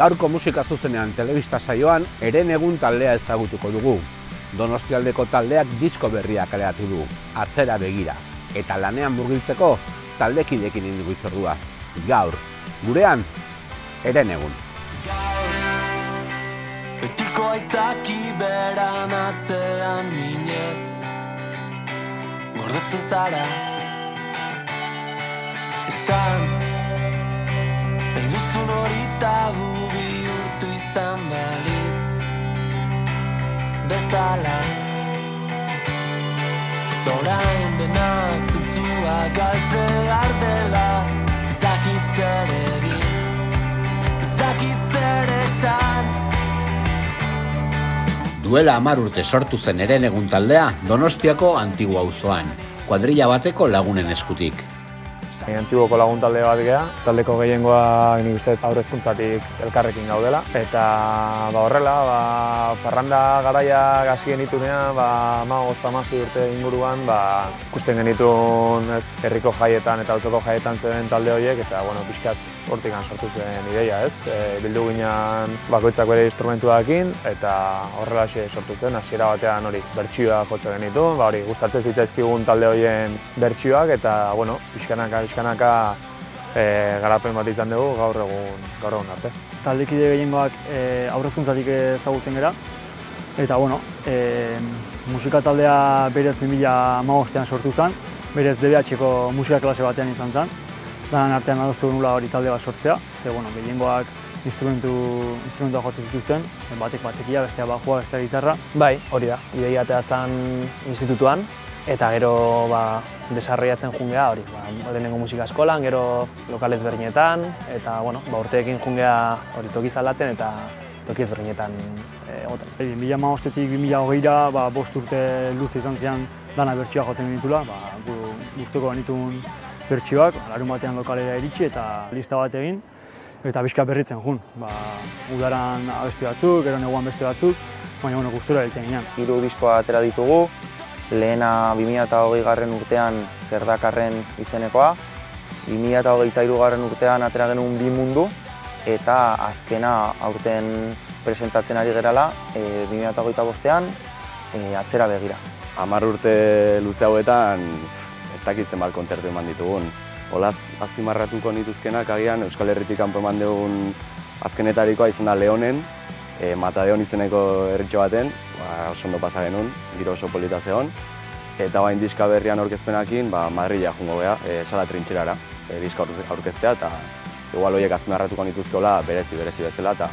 Gaurko musika zuzenean telebista saioan Herenegun taldea ezagutuko dugu. Donostialdeko taldeak disko berria kaleratu du, Atzera begira, eta lanean murgiltzeko taldekideekin indigu hitzordua. Gaur, gurean, Herenegun. Betiko aitzaki beran atzean minez gordetzen zara esan nahi duzun hori tabu bihurtu izan balitz bezala orain denak zentzua galtzear dela ez dakit zer egin ez dakit zer esan. Duela 10 urte sortu zen Herenegun taldea Donostiako Antigua auzoan, kuadrilla bateko lagunen eskutik. Antiguoko lagun talde bat gea, taldeko gehiengoa nik uste haur hezkuntzatik elkarrekin gaudela. Eta horrela, parranda garaia hasi genitunean, 15-16 urte inguruan, ikusten genituen herriko jaietan eta auzoko jaietan zeuden talde horiek, eta pixkat hortik sortu zen ideia, ez? Bildu ginen bakoitzak bere instrumentuarekin, eta horrelaxe sortu zen, hasiera batean hori bertsioak jotzen genituen, gustatzen zitzaizkigun talde horien bertsioak, eta pixkanaka garapen bat izan dugu gaur egun arte. Taldekide gehiengoak haur hezkuntzatik ezagutzen gara, eta musika taldea berez 2015ean sortu zen, berez DBH-ko musika klase batean izan zen. Danan artean adostu nula hori talde bat sortzea, ze gehiengoak instrumentua jotzen zituzten, batek batekia, bestea bajua, bestea gitarra. Bai, hori da, ideia atea zen institutuan, eta gero desarrollatzen jungea hori, lehenengo musika eskolan, gero lokal ezberdinetan, eta urteekin jungea hori toki aldatzen eta toki ezberdinetan egoten. 2015-etik 2020ra 5 urte luze izan zian dana bertsioa jotzen genitula, gustuko genituen bertsioak, larun batean lokalera iritsi eta lista bat egin, eta bizka berritzen jun. Udaran abesti batzuk, gero neguan beste batzuk, baina gustura heltzen ginen. 3 diskoa atera ditugu, lehena 2020 urtean Zer dakarren izenekoa, 2023 urtean atera genuen Bi mundu, eta azkena aurten presentatzen ari gerala, 2025ean Atzera begira. 10 urte luze hauetan ez dakit zenbat kontzertu eman ditugun. Hola azpimarratuko nituzkenak agian Euskal Herritik kanpo eman dugun azkenetarikoa izan da Leonen, Matadeon izeneko herritxo baten, oso ondo pasa genuen, giro oso polita zegoen. Eta bain diska berrian aurkezpenakin, Madrila jungo geha, Sala Trintxerara, diska aurkeztea, eta igual horiek azpimarratuko nituzkeola berezi bezala, eta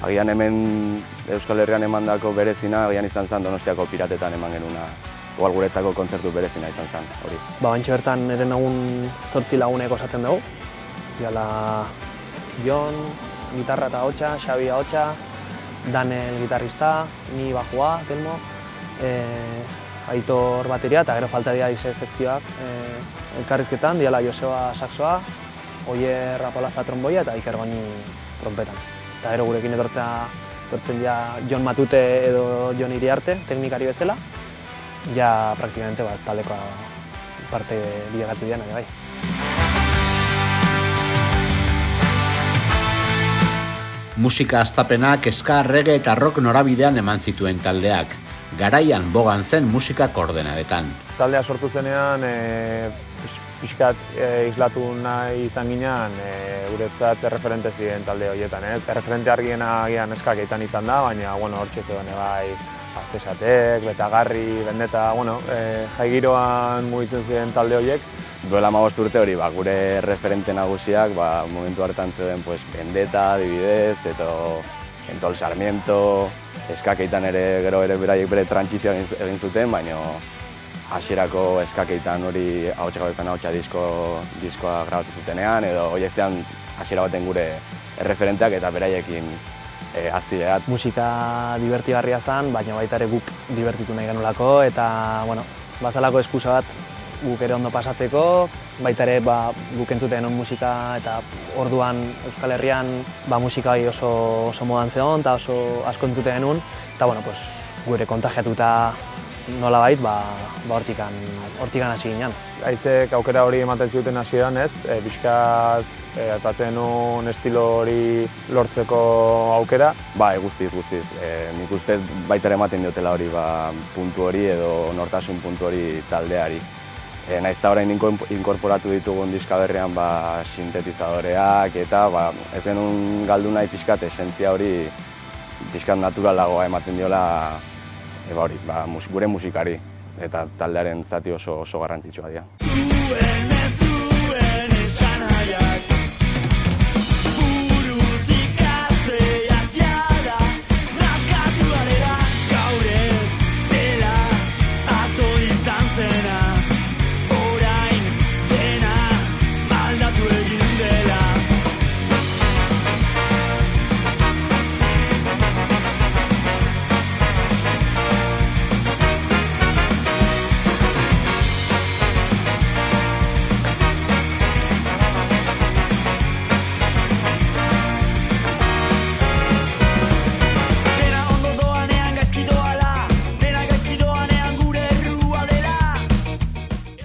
agian hemen Euskal Herrian emandako berezina, agian izan zen Donostiako Piratetan eman genuna. Igual guretzako kontzertu berezina izan zen, hori. Bantxe bertan Herenegun 8 lagunek osatzen dugu. Diala Jon, gitarra eta ahotsa, Xabi ahotsa, Danel gitarrista, ni bajua, Telmo, Aitor bateria eta gero falta dira ize sekzioak elkarrizketan, diala Joseba saxoa, Oier Apolaza tromboia eta Iker Goñi trompetan. Eta gero gurekin etortzen dira Jon Matute edo Jon Iriarte, teknikari bezala, ja praktikamente taldeko parte bilagatu dian ere bai. Musika hastapenak ska, reggae eta rock norabidean eman zituen taldeak. Garaian bogan zen musika koordenadetan. Taldea sortu zenean, pixkat islatu nahi izan ginean, guretzat erreferente ziren talde horietan. Erreferente argiena agian eskakeitan izan da, baina hortxe zegoen bai Zesatek, Betagarri, Bendeta, jai giroan mugitzen ziren talde horiek. Duela 15 urte hori, gure referente nagusiak, momentu hartan zeuden Bendeta, adibidez, eto Entol Sarmiento, eskakeitan ere gero beraiek bere trantsizioa egin zuten, baina hasierako eskakeitan hori ahotsa diskoa grabatu zutenean, edo horiek zean hasiera baten gure erreferenteak eta beraiekin hazileat. Musika divertigarria zen, baina baita ere guk divertitu nahi genulako, eta bazalako eskusa bat guk ere ondo pasatzeko, baita ere guk entzuten genuen musika eta orduan Euskal Herrian musika oso modan zegoen eta oso asko entzuten genuen, eta gure kontagiatuta nolabait hortikan hasi ginen. Aizek aukera hori ematen zuten hasieran ez, pixkat aipatzen nuen estilo hori lortzeko aukera. Bai, guztiz. Nik uste baita ematen diotela hori puntu hori edo nortasun puntu hori taldeari. Naiz eta orain inkorporatu ditugun diska berrian sintetizadoreak eta ez genuen galdu nahi pixkat esentzia hori pixkat naturalagoa ematen diola gure musikari eta taldearen zati oso garrantzitsua dira.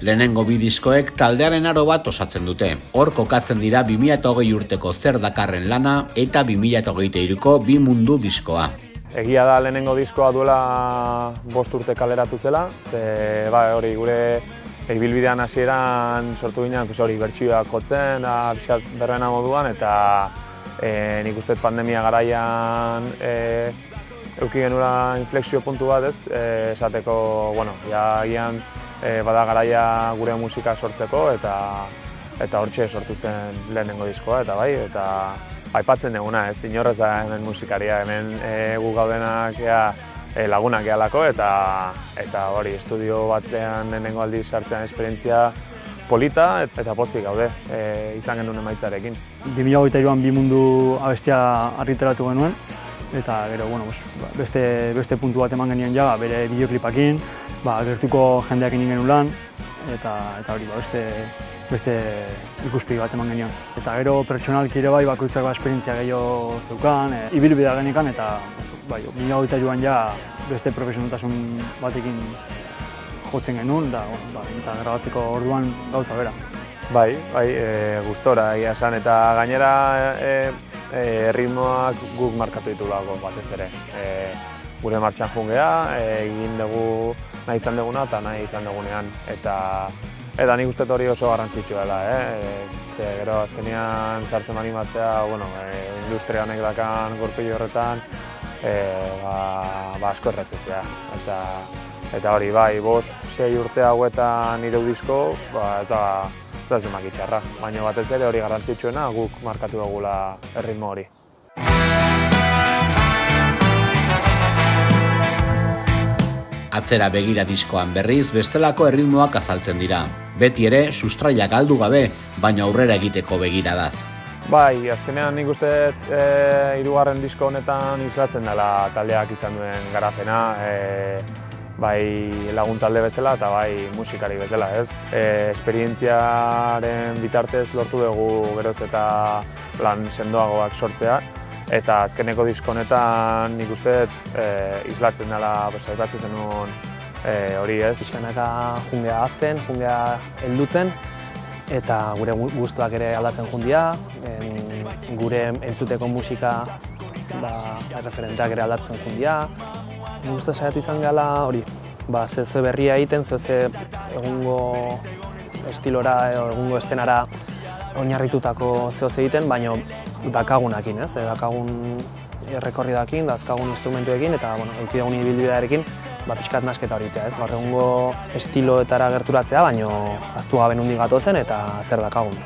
Lehenengo bi diskoek taldearen aro bat osatzen dute. Hor kokatzen dira 2020 urteko Zer dakarren lana eta 2023ko Bi mundu diskoa. Egia da lehenengo diskoa duela 5 urte kaleratu zela, hori gure ibilbidean hasieran sortu ginen bertsioak jotzen, pixkat berbena moduan, eta nik uste pandemia garaian eduki genuela inflexio puntu bat esateko, agian bada garaia gure musika sortzeko eta hortxe sortu zen lehenengo diskoa eta aipatzen duguna, inorrez da hemen musikaria, hemen gu gaudenak lagunak ealako eta hori estudio batean lehenengo aldiz sartzean esperientzia polita eta pozik gaude izan genuen emaitzarekin. 2023an Bi mundu abestia argitaratu genuen eta gero beste puntu bat eman genien bere bideoklipakin, gertuko jendeak egin genuen lan eta hori beste ikuspegi bat eman genion. Eta gero pertsonalki ere bakoitzak esperientzia gehiago zeukan, ibilbidea genikan eta 2023an beste profesionaltasun batekin jotzen genuen eta grabatzeko orduan gauza bera. Bai, gustora egia esan eta gainera erritmoak guk markatu ditugulako batez ere. Gure martxan jungea, egin dugu nahi izan duguna eta nahi izan dugunean. Eta nik uste hori oso garrantzitsua dela, gero azkenean sartzen animatzea, industria honek dakan gorpillo horretan, asko erretzezea. Eta hori, 5-6 urte hauetan nire disko, ez da zemakitxarra. Baina batez ere hori garrantzitsuena guk markatu dugula erritmo hori. Atzera begira diskoan berriz bestelako erritmoak azaltzen dira. Beti ere sustraia galdu gabe, baina aurrera egiteko begiradaz. Bai, azkenean nik uste 3. disko honetan islatzen dela taldeak izan duen garapena, bai lagun talde bezala eta bai musikari bezala, ez? Esperientziaren bitartez lortu dugu geroz eta lan sendoagoak sortzea. Eta azkeneko disko honetan nik uste islatzen dela, aipatzen zenuen hori ez. Pixkanaka jungea azten, jungea heldutzen, eta gure gustuak ere aldatzen jundia, gure entzuteko musika referenteak ere aldatzen jundia. Nik uste saiatu izan gala hori, ze berria egiten, ze egungo estilora edo egungo estenara oinarritutako zehoz egiten, baina dakagunakin, dakagun errekorridakin, dakagun instrumentuekin eta eduki dugun ibilbidearekin pixkat nasketa horitea, gaur egungo estiloetara gerturatzea, baina ahaztu gabe nondik gatozen eta zer dakagun.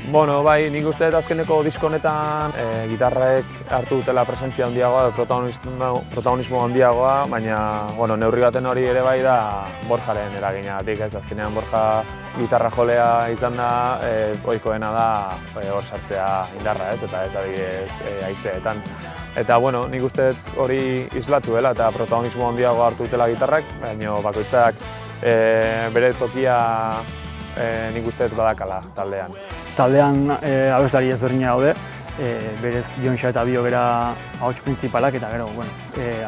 Bai, nik uste azkeneko disko honetan gitarrek hartu dutela presentzia handiagoa, protagonismo handiagoa, baina neurri baten hori ere bai da Borjaren eraginagatik, azkenean Borja gitarra jolea izan da, ohikoena da hor sartzea indarra, eta ez adibidez haizeetan. Eta nik uste hori islatu dela eta protagonismo handiagoa hartu dutela gitarrak, baina bakoitzak bere tokia nik uste badakala taldean. Taldean abeslari ezberdina daude, berez Jonxa eta Bio bera ahots printzipalak, eta gero,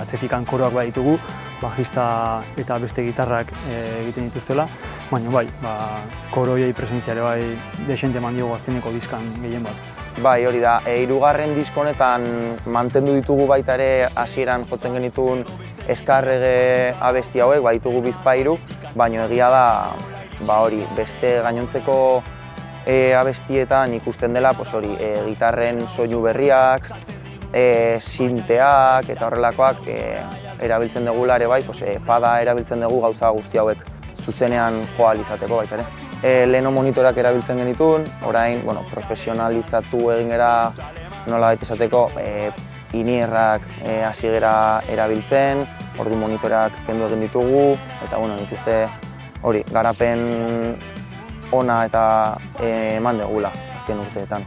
atzetikan koroak baditugu, bajista eta beste gitarrak egiten dituztela, baina bai, koroiei presentziare bai desente eman diogu azkeneko diskan gehien bat. Bai, hori da, hirugarren disko honetan mantendu ditugu baita ere hasieran jotzen genituen eskarrege abesti hauek, ditugu bizpahiru, baina egia da hori, beste gainontzeko abestietan ikusten dela gitarren soinu berriak, sinteak eta horrelakoak erabiltzen dugula ere bai, pada erabiltzen dugu gauza guzti hauek zuzenean jo ahal izateko baita ere. Leheno monitorak erabiltzen genituen, orain profesionalizatu egin gara nola baita esateko inierrak hasi gara erabiltzen, ordu monitorak kendu egin ditugu, eta nik uste hori, garapen ona eta eman dugula azken urteetan.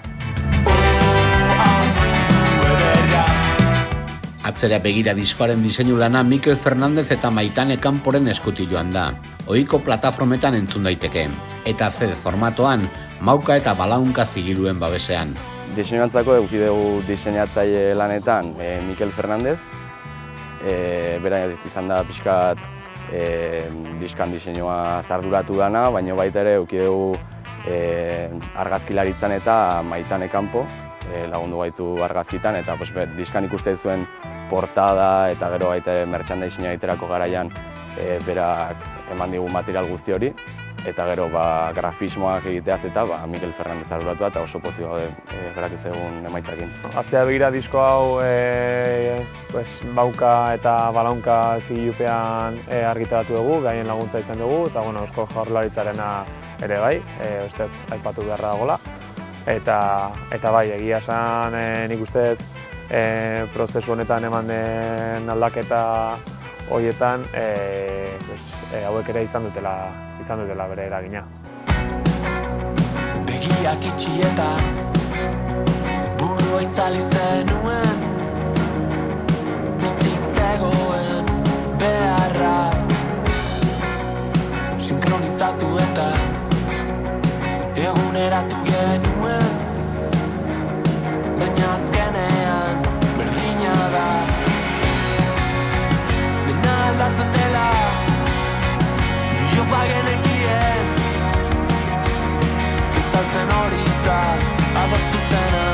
Atzera begira diskoaren diseinu lana Mikel Fernandez eta Maitane Kanporen eskutik joan da. Ohiko plataformetan entzun daiteke, eta CD formatoan Mauka eta Balaunka zigiluen babesean. Diseinuantzako eduki dugu diseinatzaile lanetan Mikel Fernandez. Bera izan da pixkat diskan diseinua zarduratu dana, baina baita ere eduki dugu argazkilaritzan eta Maitane Kanpo lagundu gaitu argazkitan, eta diskan ikuste zuen portada eta gero baita merchandising-a egiterako garaian berak eman digu material guzti hori, eta gero grafismoak egiteaz eta Mikel Fernandez arduratua eta oso pozik gaude geratu zaigun emaitzakin. Atzera begira disko hau Mauka eta Balaunka zigilupean argitaratu dugu, gaien laguntza izan dugu, eta Eusko Jaurlaritzarena ere bai, uste aipatu beharra dagoela. Eta bai, egia esan nik uste prozesu honetan eman den aldaketa horietan hauek ere izan dutela bere eragina. Begiak itxi eta burua itzali zenuen, mistik zegoen beharra sinkronizatu eta eguneratu genuen, baina azkenean berdina da. Dena aldatzen dela, biopa genekien, izaltzen hori izan adostu zena,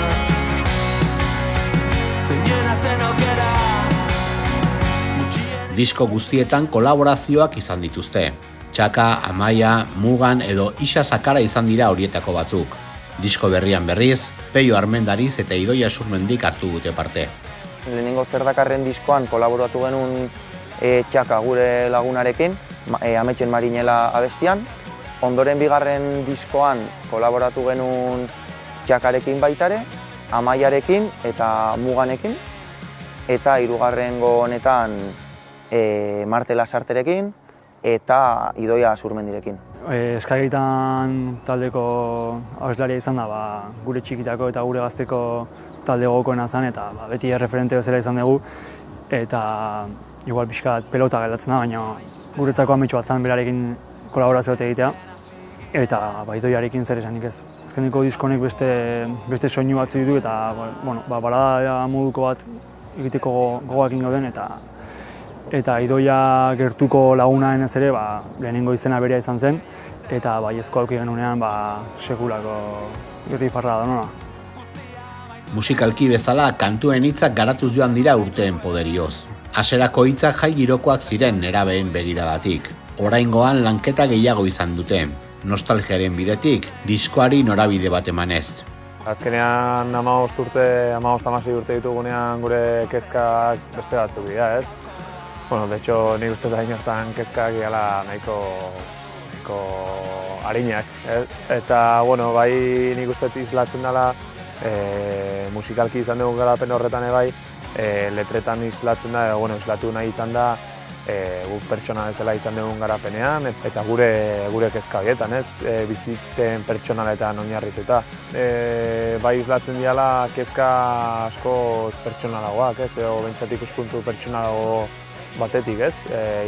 zeinena zen aukera. Disko guztietan kolaborazioak izan dituzte. Txaka, Amaia, Mugan edo Isa Sakara izan dira horietako batzuk. Disko berrian berriz, Peio Armendariz eta Idoia Surmendik hartu dute parte. Lehenengo Zerdakarren diskoan kolaboratu genuen Txaka gure lagunarekin, Ametxen Marinela abestian. Ondoren bigarren diskoan kolaboratu genuen Txakarekin baitare, Amaiarekin eta Muganekin. Eta hirugarrengo honetan Marte Lasarterekin eta Idoia Surmendirekin. Eskagiritan taldeko abeslaria izan da, gure txikitako eta gure gazteko talde gogokoena zen, eta beti erreferente bezala izan dugu, eta igual pixkat pelota geldatzen da, baina guretzako ametsu bat zen berarekin kolaborazio bat egitea, eta Idoiarekin zer esanik ez. Azkeneko diskonek beste soinu batzu ditu, eta balada moduko bat egiteko gogoakin gauden, eta Idoia gertuko lagunaen ez ere, lehenengo izena berea izan zen, eta baiezko auki genunean sekulako irrifarra da nona. Musikalki bezala, kantuen hitzak garatuz joan dira urteen poderioz. Hasierako hitzak jai girokoak ziren nerabeen begiradatik. Oraingoan lanketa gehiago izan dute. Nostalgiaren bidetik, diskoari norabide bat emanez. Azkenean 15-16 urte ditugunean gure kezkak beste batzuk dira, ez? De hecho, nik uste da inortan kezkak gala nahiko harinak. Eta, bai, nik uste islatzen dela musikalki izan dugun garapen horretan bai, letretan islatzen da, islatu nahi izan da guk pertsona bezala izan dugun garapenean, eta gure kezka horietan, ez? Bizipen pertsonaletan oinarrituta. Bai islatzen diala kezka asko pertsonalagoak, ez? Edo behintzat ikuspuntu pertsonalago batetik, ez?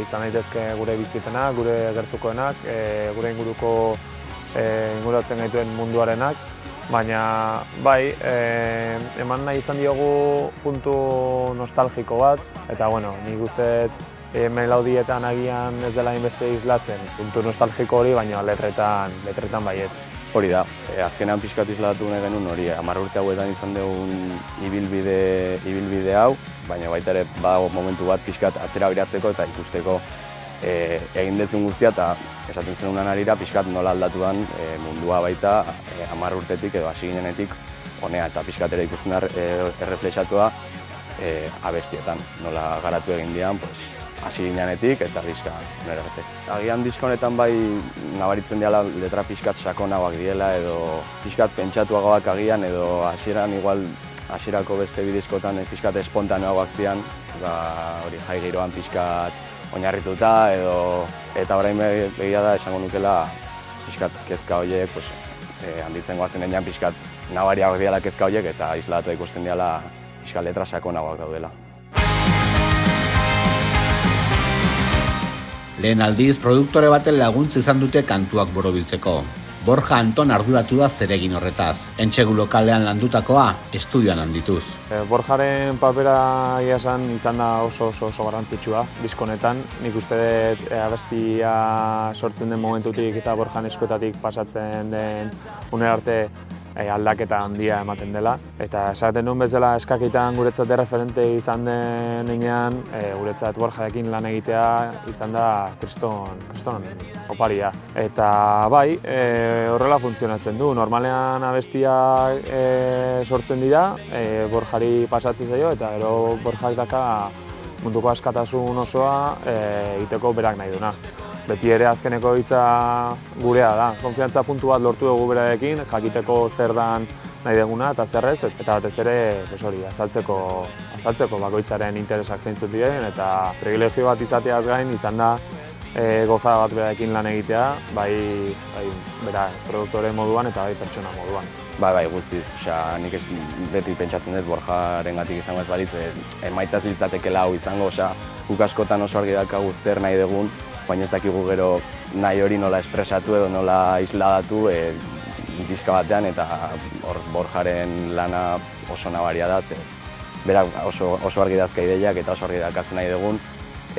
Izan daitezke gure bizipenak, gure gertukoenak, gure inguratzen gaituen munduarenak, baina bai, eman nahi izan diogu puntu nostalgiko bat, eta bueno, nik uste melaudietan agian ez dela inbeste islatzen puntu nostalgiko hori, baina letretan baietz. Hori da, azkenean pixkat islatu nahi genuen hori, 10 urte hauetan izan dugun ibilbide hau, baina baita ere badago momentu bat pixkat atzera biratzeko eta ikusteko egin dezun guztia eta esaten zenunan arira pixkat nola aldatuan mundua baita 10 urtetik edo hasi ginenetik honea eta pixkat ere ikusten erreflexatua abestietan, nola garatu egin dian, hasi ginenetik eta diska nire arte. Agian diska honetan bai nabaritzen diala letra pixkat sakonagoak diela edo pixkat pentsatuagoak agian edo hasieran igual hasierako beste bidizkotan pixkat espontaneoagoak zian, hori jai giroan pixkat oinarrituta edo eta orain begia da esango nukela pixkat kezka horiek handitzen goazen enean pixkat nabariagoak diala kezka horiek eta islatu ikusten diala pixkat letra sakonagoak daudela. Lehen aldiz, produktore baten laguntza izan dute kantuak borobiltzeko. Borja Anton arduratu da zeregin horretaz. Entsegu lokalean landutakoa, estudioan handituz. Borjaren papera izan da oso garrantzitsua diskonetan. Nik uste dut abestia sortzen den momentutik eta Borjan eskuetatik pasatzen den unera arte aldaketa handia ematen dela. Eta esaten duen bezala eskakitan guretzat referente izan denean, guretzat Borjarekin lan egitea izan da kriston oparia. Eta bai, horrela funtzionatzen du. Normalean abestiak sortzen dira, Borjari pasatzen zaio eta gero Borjak daka munduko askatasun osoa egiteko berak nahi duna. Beti ere azkeneko hitza gurea da. Konfiantza puntu bat lortu dugu berarekin, jakiteko zer dan nahi duguna eta zerrez, eta batez ere azaltzeko bakoitzaren interesak zeintzuk diren eta privilegio bat izateaz gain izan da gozada bat berarekin lan egitea, bai bera produktore moduan eta bai pertsona moduan. Bai, guztiz. Nik beti pentsatzen dut Borjarengatik izango ez balitz, emaitzaz litzatekela hau izango, guk askotan oso argi daukagu zer nahi dugun, baina ez dakigu gero nahi hori nola espresatu edo nola isladatu diska batean eta Borjaren lana oso nabaria da, berak oso argi dazka ideiak eta oso argi dakatzen nahi dugun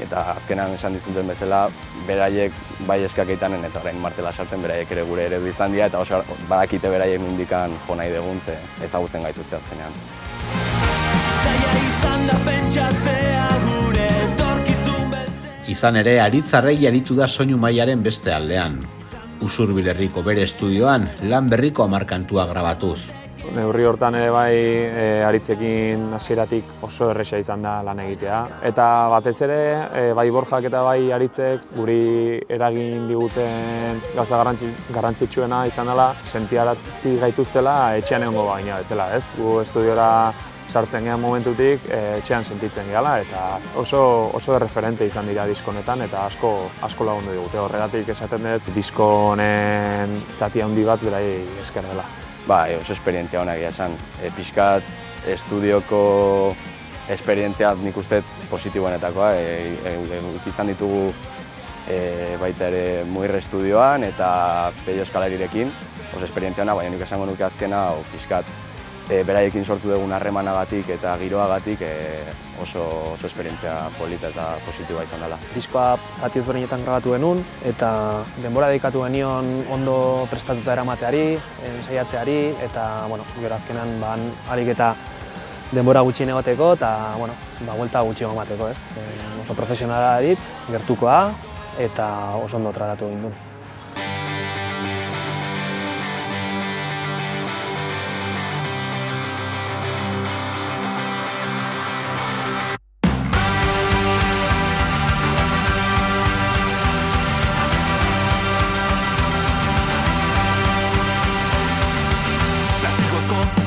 eta azkenan esan dizuten bezala beraiek bai eskakeitanen eta orain martela sarten beraiek ere gure eredu izan dira eta oso badakite beraiek nondikan jo nahi dugun ezagutzen gaituzte azkenean. Zaila izan da pentsatzea gure etorkizun beltze. Izan ere, Aritzarregi aritu da soinu mailaren beste aldean. Usurbil herriko bere estudioan lan berriko 10 kantua grabatuz. Neurri hortan ere bai Aritzekin hasieratik oso erresa izan da lan egitea. Eta batez ere bai Borjak eta bai Aritzek guri eragin diguten gauza garrantzitsuena izan dela sentiarazi gaituztela etxean egongo baina bezala, ez? Gu estudiora sartzen gehan momentutik etxean sentitzen gehala eta oso referente izan dira disko honetan eta asko lagundu digute. Horregatik esaten dut disko honen zati handi bat berai esker dela. Oso esperientzia honak esan. Pixkat estudioko esperientzia nik uste positiboenetakoa. Izan ditugu baita ere Muirre estudioan eta Pello Eskalarirekin. Oso esperientzia honak, baina nik esango nuke azkena pixkat beraiekin sortu dugun harremanagatik eta giroagatik oso esperientzia polita eta positiboa izan dela. Diskoa zati ezberdinetan grabatu genuen eta denbora dedikatu genion ondo prestatuta eramateari, ensaiatzeari eta gero azkenan ahalik eta denbora gutxi egoteko eta buelta gutxi emateko, ez? Oso profesionala ditz, gertukoa eta oso ondo tratatu egin duen.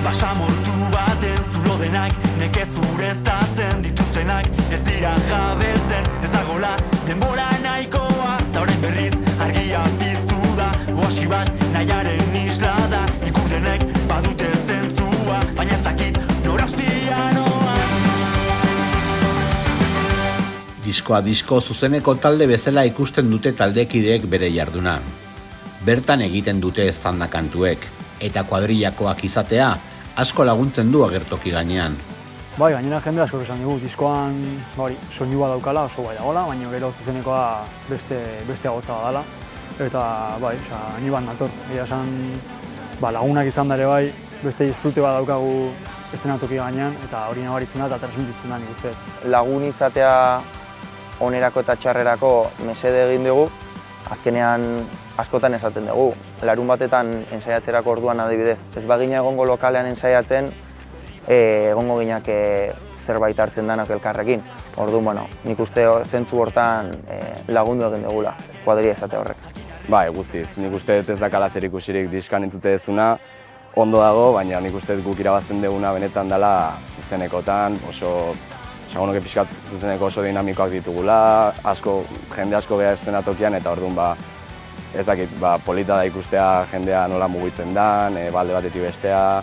Basamortu baten zulo denak, nekez ureztatzen dituztenak, ez dira jabetzen, ez dagola denbora nahikoa, eta orain berriz argia piztu da, goasi bat nahiaren isla da, ikuslenek badute zentzua, baina ez dakit nora hostia noan. Diskoa disko zuzeneko talde bezala ikusten dute taldekideek bere jarduna. Bertan egiten dute eztanda kantuek, eta kuadrillakoak izatea asko laguntzen du agertoki gainean. Bai, gainera jende asko esan dugu, diskoan soinua daukala oso bai dagoela, baina gero zuzenekoa beste gauza dela. Eta bai, ni bat nator, egia esan lagunak izan dare bai, beste disfrute bat daukagu estenatoki gainean, eta hori nabaritzen da eta transmititzen da nik uste. Lagun izatea onerako eta txarrerako mesede egin dugu, azkenean askotan esaten dugu. Larun batetan ensaiatzerako orduan adibidez, ez bagina egongo lokalean ensaiatzen, egongo ginak zerbait hartzen danak elkarrekin. Orduan, nik uste zentzu hortan lagundu egin dugula, kuadrilla izate horrek. Bai, guztiz. Nik uste ez dakala zer ikusirik diskan entzute dezuna, ondo dago, baina nik uste guk irabazten duguna benetan dela zuzenekotan, Sagonoke pixkat zuzeneko oso dinamikoak ditugula, jende asko geha estenatokian, eta orduan ez dakit, polita da ikustea jendea nola mugitzen den, balde batetik bestea,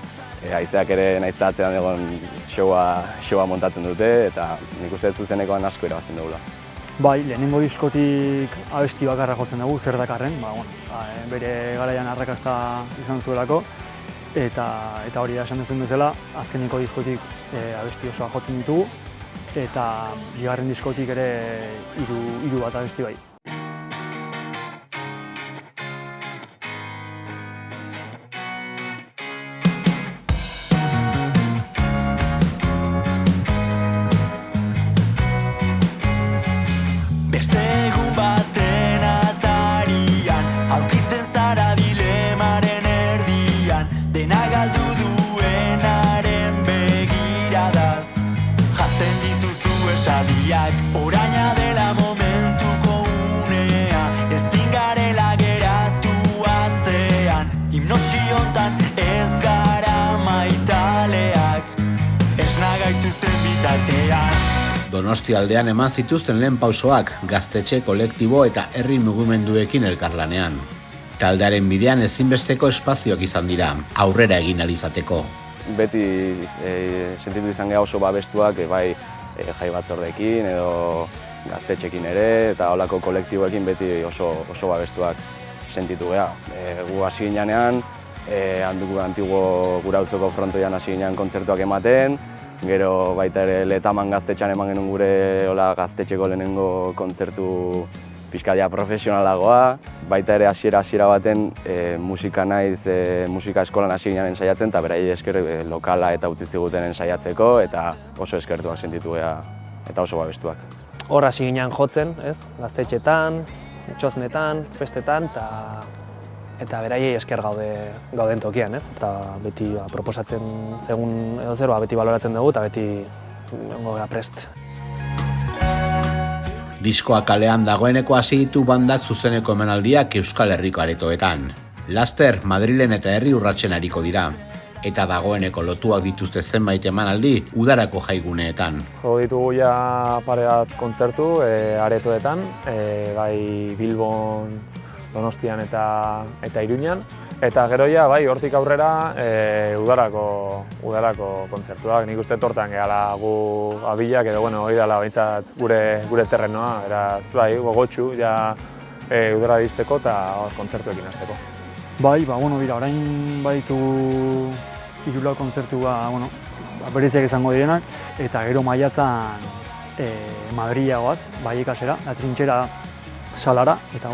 haizeak ere naizta atzean egon showa montatzen dute, eta nik uste zuzenekoan asko irabazten dugula. Bai, lehenengo diskotik abesti bakarra jotzen dugu, zer dakarren, bere garaian arrakasta izan zuelako, eta hori da esan duzun bezala, azkeneko diskotik abesti osoa jotzen ditugu, eta bigarren diskotik ere hiru bat abesti bai. Beste egun baten atarian, aurkitzen zara dilemaren erdian, dena galdu duenaren begiradaz. Jazten dituzu esaldiak, oraina dela momentuko unea, ezin garela geratu atzean, hipnosi hontan ez gara maitaleak, esna gaituzten bitartean. Donostialdean eman zituzten lehen pausoak gaztetxe, kolektibo eta herri mugimenduekin elkarlanean. Taldearen bidean ezinbesteko espazioak izan dira, aurrera egin ahal izateko. Beti sentitu izan geha oso babestuak, bai jai batzordeekin edo gaztetxekin ere, eta holako kolektiboekin beti oso babestuak sentitu geha. Gu hasi ginean, antiguo gure auzoko frontoian hasi ginean kontzertuak ematen, gero baita ere Letaman gaztetxean eman genuen gure gaztetxeko lehenengo kontzertu pixkadia profesionalagoa. Baita ere hasiera baten musika naiz, musika eskolan hasi ginen ensaiatzen, eta beraiei esker lokala eta utzi ziguten ensaiatzeko, eta oso eskertuak sentitu geha eta oso babestuak. Hor hasi ginen jotzen, gaztetxetan, txoznetan, festetan, eta beraiei esker gauden tokian, eta beti proposatzen segun edo zer, beti baloratzen dugu eta beti gongo gara prest. Diskoa kalean dagoeneko hasi ditu bandak zuzeneko emanaldiak Euskal Herriko aretoetan. Laster, Madrilen eta herri urratsen ariko dira, eta dagoeneko lotuak dituzte zenbait emanaldi udarako jaiguneetan. Jo ditugu ja pare bat kontzertu aretoetan, bai Bilbon, Donostian eta Iruñan. Eta gero ja, bai, hortik aurrera udarako kontzertuak. Nik uste tortan gehala gu abilak edo hori dela behintzat gure terrenoa. Beraz, bai, gogotxu ja udara iristeko eta kontzertuekin hasteko. Bai, bira, orain baditu hirula kontzertu bereziak izango direnak, eta gero maiatzan Madrila goaz, Vallecasera, La Trinchera salara, eta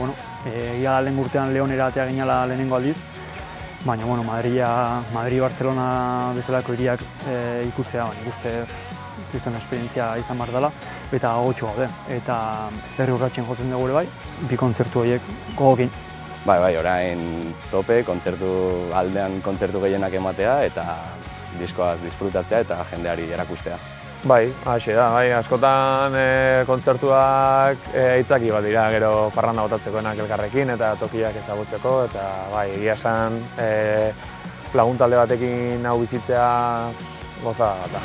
egia lehen urtean Leonera atea ginala lehenengo aldiz, baina Madrid-Barcelona bezalako hiriak ikutzea, nik uste kriston esperientzia izan behar dela, eta gogotxu gaude, eta herri urratsen jotzen dugu ere bai, bi kontzertu horiek gogokin. Bai, orain tope, aldean kontzertu gehienak ematea, eta diskoaz disfrutatzea eta jendeari erakustea. Bai, hasi da, askotan kontzertuak aitzaki bat dira, gero parranda botatzekoenak elkarrekin eta tokiak ezagutzeko, eta bai, egia esan lagun talde batekin hau bizitzea goza da.